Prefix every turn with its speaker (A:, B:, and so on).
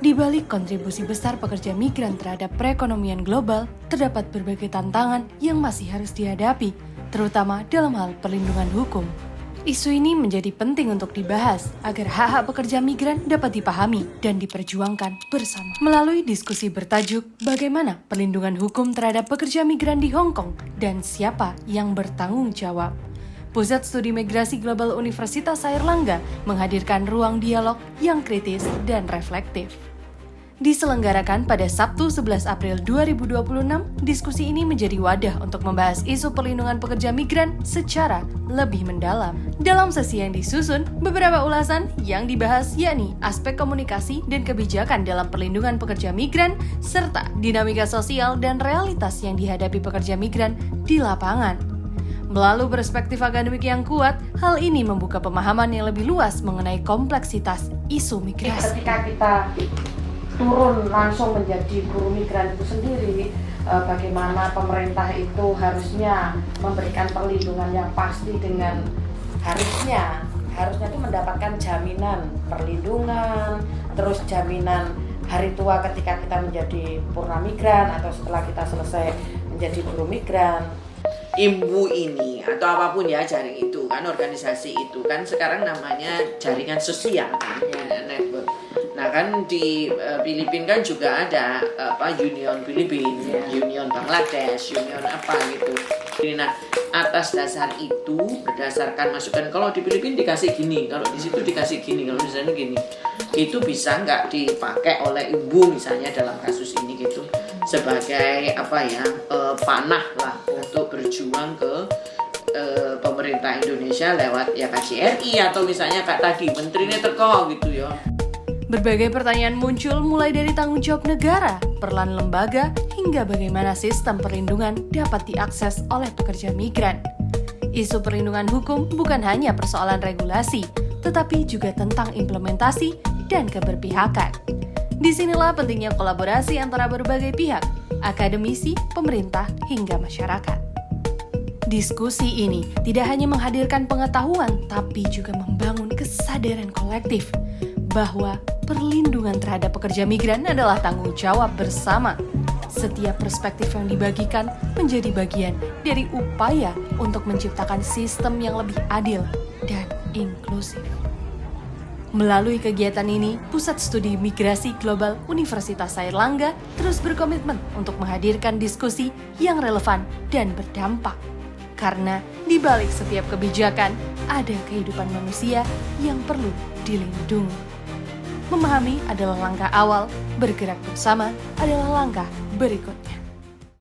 A: Di balik kontribusi besar pekerja migran terhadap perekonomian global, terdapat berbagai tantangan yang masih harus dihadapi, terutama dalam hal perlindungan hukum. Isu ini menjadi penting untuk dibahas agar hak-hak pekerja migran dapat dipahami dan diperjuangkan bersama. Melalui diskusi bertajuk bagaimana perlindungan hukum terhadap pekerja migran di Hong Kong dan siapa yang bertanggung jawab. Pusat Studi Migrasi Global Universitas Airlangga menghadirkan ruang dialog yang kritis dan reflektif. Diselenggarakan pada Sabtu 11 April 2026, diskusi ini menjadi wadah untuk membahas isu perlindungan pekerja migran secara lebih mendalam. Dalam sesi yang disusun, beberapa ulasan yang dibahas yakni aspek komunikasi dan kebijakan dalam perlindungan pekerja migran, serta dinamika sosial dan realitas yang dihadapi pekerja migran di lapangan. Melalui perspektif akademik yang kuat, hal ini membuka pemahaman yang lebih luas mengenai kompleksitas isu migrasi.
B: Ketika kita turun langsung menjadi buruh migran itu sendiri, bagaimana pemerintah itu harusnya memberikan perlindungan yang pasti dengan harusnya itu mendapatkan jaminan perlindungan, terus jaminan hari tua ketika kita menjadi purna migran atau setelah kita selesai menjadi buruh migran.
C: IMWU ini atau apapun ya, jaring itu kan, organisasi itu kan sekarang namanya jaringan sosial kan, ya, network. Nah kan di Filipina kan juga ada Union Filipina, Union Bangladesh, Union apa gitu. Nah atas dasar itu, berdasarkan masukan, kalau di Filipina dikasih gini, kalau di situ dikasih gini, kalau di sana gini, itu bisa nggak dipakai oleh IMWU misalnya dalam kasus ini gitu, sebagai panah lah untuk berjuang ke pemerintah Indonesia lewat ya KJRI atau misalnya kayak tadi menterinya teko gitu ya.
A: Berbagai pertanyaan muncul mulai dari tanggung jawab negara, peran lembaga, hingga bagaimana sistem perlindungan dapat diakses oleh pekerja migran. Isu perlindungan hukum bukan hanya persoalan regulasi, tetapi juga tentang implementasi dan keberpihakan. Disinilah pentingnya kolaborasi antara berbagai pihak, akademisi, pemerintah, hingga masyarakat. Diskusi ini tidak hanya menghadirkan pengetahuan, tapi juga membangun kesadaran kolektif bahwa perlindungan terhadap pekerja migran adalah tanggung jawab bersama. Setiap perspektif yang dibagikan menjadi bagian dari upaya untuk menciptakan sistem yang lebih adil dan inklusif. Melalui kegiatan ini, Pusat Studi Migrasi Global Universitas Airlangga terus berkomitmen untuk menghadirkan diskusi yang relevan dan berdampak. Karena di balik setiap kebijakan, ada kehidupan manusia yang perlu dilindungi. Memahami adalah langkah awal, bergerak bersama adalah langkah berikutnya.